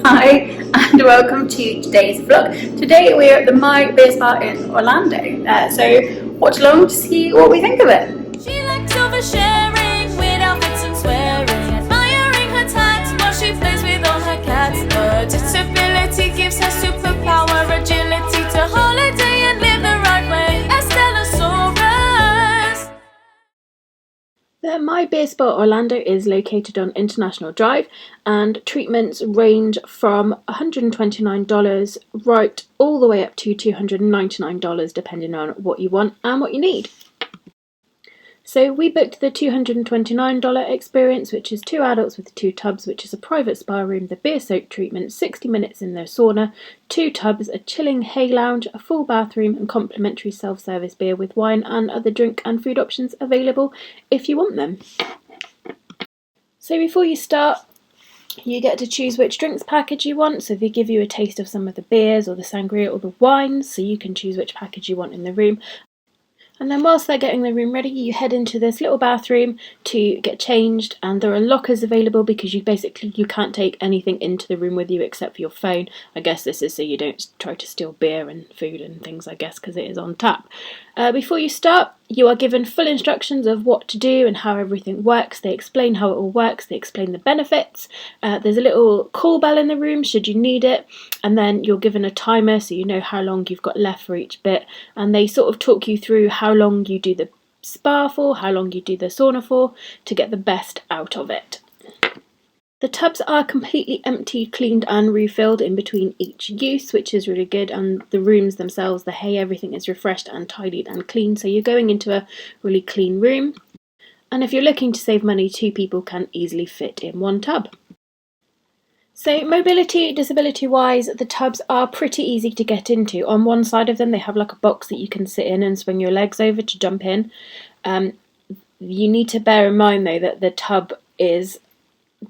Hi and welcome to today's vlog. Today we're at the My Beer Spa in Orlando, so watch along to see what we think of it. She likes oversharing with outfits and swearing, admiring her tats while she plays with all her cats. Her disability gives her superpower, agility to holiday and live the right way. Estelosaurus. The My Beer Spa Orlando is located on International Drive, and treatments range from $129 right all the way up to $299 depending on what you want and what you need. So we booked the $229 experience, which is 2 adults with 2 tubs, which is a private spa room, the beer soak treatment, 60 minutes in the sauna, 2 tubs, a chilling hay lounge, a full bathroom and complimentary self-service beer with wine and other drink and food options available if you want them. So before you start, you get to choose which drinks package you want. So they give you a taste of some of the beers or the sangria or the wines, so you can choose which package you want in the room. And then whilst they're getting the room ready, you head into this little bathroom to get changed, and there are lockers available because you can't take anything into the room with you except for your phone. I guess this is so you don't try to steal beer and food and things, I guess, because it is on tap. Before you start, you are given full instructions of what to do and how everything works. They explain how it all works, they explain the benefits. There's a little call bell in the room should you need it, and then you're given a timer so you know how long you've got left for each bit, and they sort of talk you through how long you do the spa for, how long you do the sauna for, to get the best out of it. The tubs are completely empty, cleaned and refilled in between each use, which is really good, and the rooms themselves, the hay, everything is refreshed and tidied and clean, so you're going into a really clean room. And if you're looking to save money, 2 people can easily fit in 1 tub. So mobility, disability wise, the tubs are pretty easy to get into. On one side of them they have like a box that you can sit in and swing your legs over to jump in. You need to bear in mind though that the tub is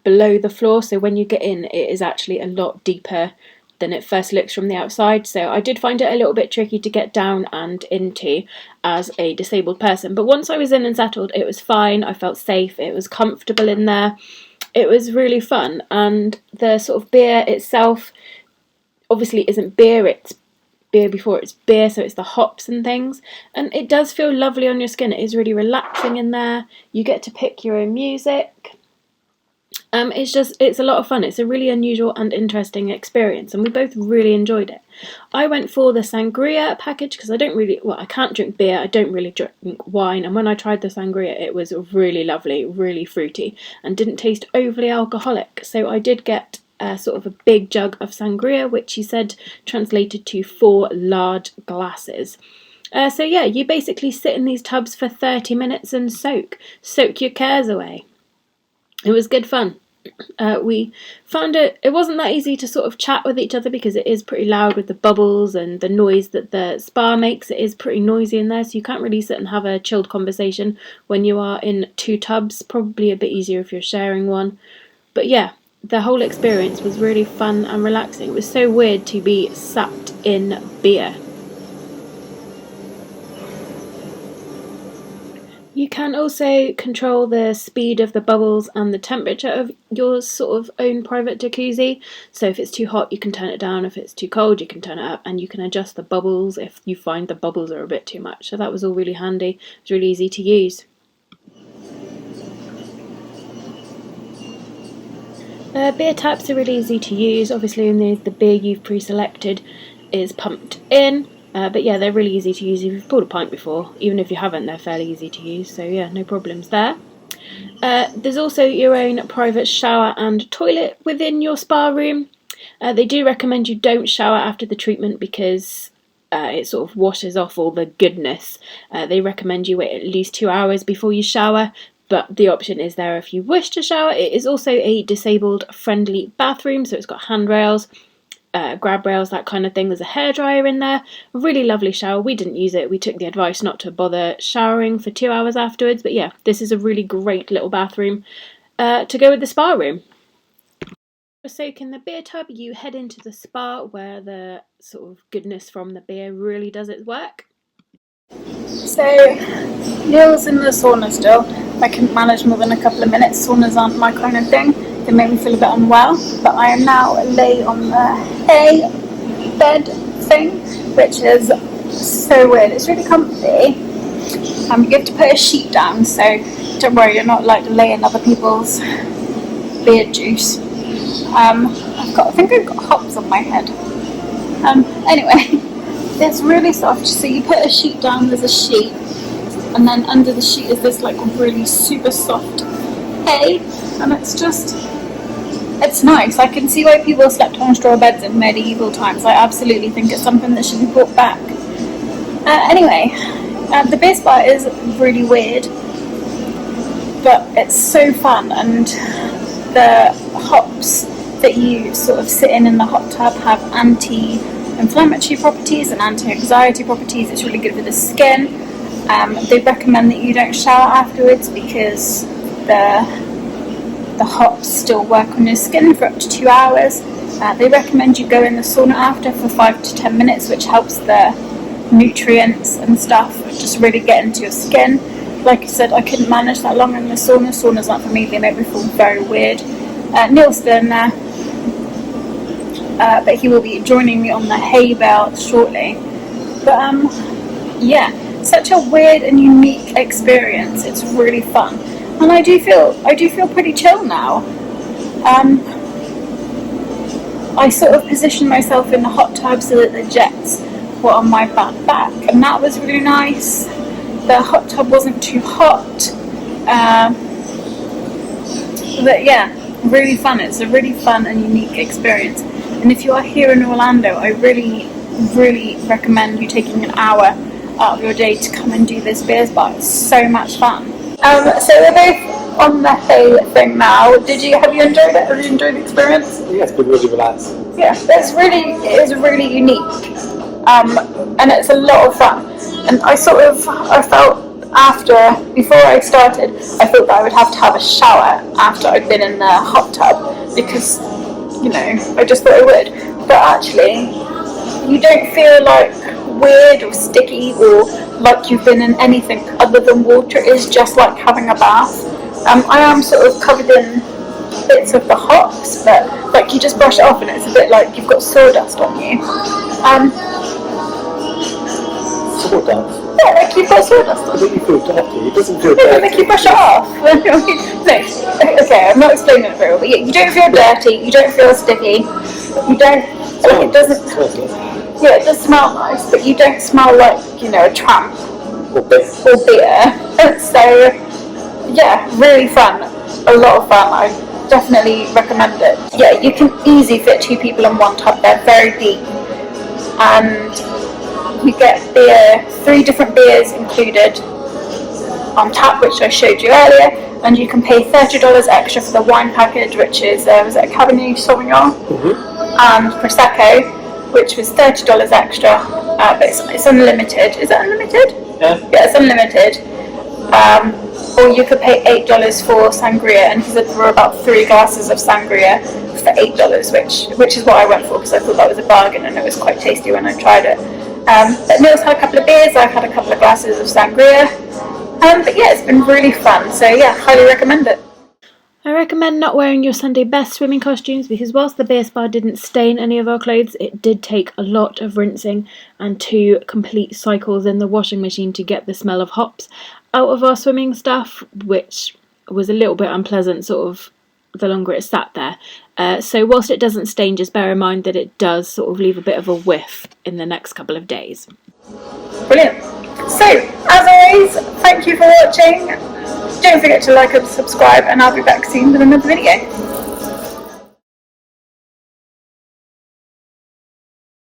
below the floor, so when you get in it is actually a lot deeper than it first looks from the outside, so I did find it a little bit tricky to get down and into as a disabled person, but once I was in and settled it was fine. I felt safe, it was comfortable in there, it was really fun, and the sort of beer itself obviously isn't beer, it's beer before it's beer, so it's the hops and things, and it does feel lovely on your skin. It is really relaxing in there, you get to pick your own music. It's a lot of fun. It's a really unusual and interesting experience, and we both really enjoyed it. I went for the sangria package because I can't drink beer, I don't really drink wine, and when I tried the sangria it was really lovely, really fruity, and didn't taste overly alcoholic, so I did get sort of a big jug of sangria, which he said translated to 4 large glasses. So yeah, you basically sit in these tubs for 30 minutes and soak your cares away. It was good fun. We found it wasn't that easy to sort of chat with each other because it is pretty loud with the bubbles and the noise that the spa makes. It is pretty noisy in there, so you can't really sit and have a chilled conversation when you are in 2 tubs. Probably a bit easier if you're sharing one. But yeah, the whole experience was really fun and relaxing. It was so weird to be sapped in beer. You can also control the speed of the bubbles and the temperature of your sort of own private jacuzzi. So if it's too hot you can turn it down, if it's too cold you can turn it up, and you can adjust the bubbles if you find the bubbles are a bit too much. So that was all really handy, it's really easy to use. Beer taps are really easy to use. Obviously the beer you've pre-selected is pumped in. But yeah, they're really easy to use. If you've pulled a pint before, even if you haven't, they're fairly easy to use, so yeah, no problems there. There's also your own private shower and toilet within your spa room. They do recommend you don't shower after the treatment because it sort of washes off all the goodness. They recommend you wait at least 2 hours before you shower, but the option is there if you wish to shower. It is also a disabled friendly bathroom, so it's got handrails, grab rails, that kind of thing. There's a hairdryer in there, a really lovely shower. We didn't use it, we took the advice not to bother showering for 2 hours afterwards, but yeah, this is a really great little bathroom to go with the spa room. For soak in the beer tub, you head into the spa where the sort of goodness from the beer really does its work. So Neil's in the sauna still. I couldn't manage more than a couple of minutes, saunas aren't my kind of thing, They make me feel a bit unwell, but I am now lay on the hay bed thing, which is so weird. It's really comfy. You have to put a sheet down, so don't worry, you're not like laying other people's beard juice. I think I've got hops on my head. Anyway, it's really soft. So you put a sheet down, there's a sheet, and then under the sheet is this like really super soft hay, and it's nice. I can see why people slept on straw beds in medieval times. I absolutely think it's something that should be brought back. Anyway, the base bar is really weird, but it's so fun, and the hops that you sort of sit in the hot tub have anti-inflammatory properties and anti-anxiety properties. It's really good for the skin. They recommend that you don't shower afterwards because the hops still work on your skin for up to 2 hours. They recommend you go in the sauna after for 5 to 10 minutes, which helps the nutrients and stuff just really get into your skin. Like I said, I couldn't manage that long in the sauna. Sauna's not for me, they make me feel very weird. Neil's still in there, but he will be joining me on the hay bale shortly. But yeah, such a weird and unique experience. It's really fun, and I do feel pretty chill now. I sort of positioned myself in the hot tub so that the jets were on my back, and that was really nice. The hot tub wasn't too hot, but yeah, really fun. It's a really fun and unique experience, and if you are here in Orlando, I really recommend you taking an hour out of your day to come and do this beers bar. It's so much fun. So we're both on the hay thing now. Have you enjoyed it? Have you enjoyed the experience? Yeah, it's been really relaxed. Yeah, it is really unique, and it's a lot of fun. And I felt before I started, I thought that I would have to have a shower after I'd been in the hot tub, because, I just thought I would. But actually, you don't feel like weird or sticky or like you've been in anything other than water. It is just like having a bath. I am sort of covered in bits of the hops, but like you just brush it off and it's a bit like you've got sawdust on you. Sawdust? Yeah, like you've got sawdust on I think you feel dirty. It doesn't feel you. dirty. Like you brush it off. No, okay, I'm not explaining it very well, but yeah, you don't feel dirty, you don't feel sticky, you don't, like it doesn't, yeah, it does smell nice, but you don't smell like, a tramp Or beer. So yeah, really fun, a lot of fun. I definitely recommend it. Yeah, you can easily fit 2 people in one tub. They're very deep, and you get beer, 3 different beers included on tap, which I showed you earlier, and you can pay $30 extra for the wine package, which is was it a Cabernet Sauvignon and Prosecco, which was $30 extra, but it's unlimited. Is it unlimited? Yeah. Yeah, it's unlimited. Or you could pay $8 for sangria, and he said there were about 3 glasses of sangria for $8, which is what I went for, because I thought that was a bargain and it was quite tasty when I tried it. But Neil's had a couple of beers, I've had a couple of glasses of sangria, but yeah, it's been really fun, so yeah, highly recommend it. I recommend not wearing your Sunday best swimming costumes, because whilst the beer spa didn't stain any of our clothes, it did take a lot of rinsing and 2 complete cycles in the washing machine to get the smell of hops out of our swimming stuff, which was a little bit unpleasant sort of the longer it sat there. So whilst it doesn't stain, just bear in mind that it does sort of leave a bit of a whiff in the next couple of days. Brilliant. So, as always, thank you for watching. Don't forget to like and subscribe, and I'll be back soon with another video.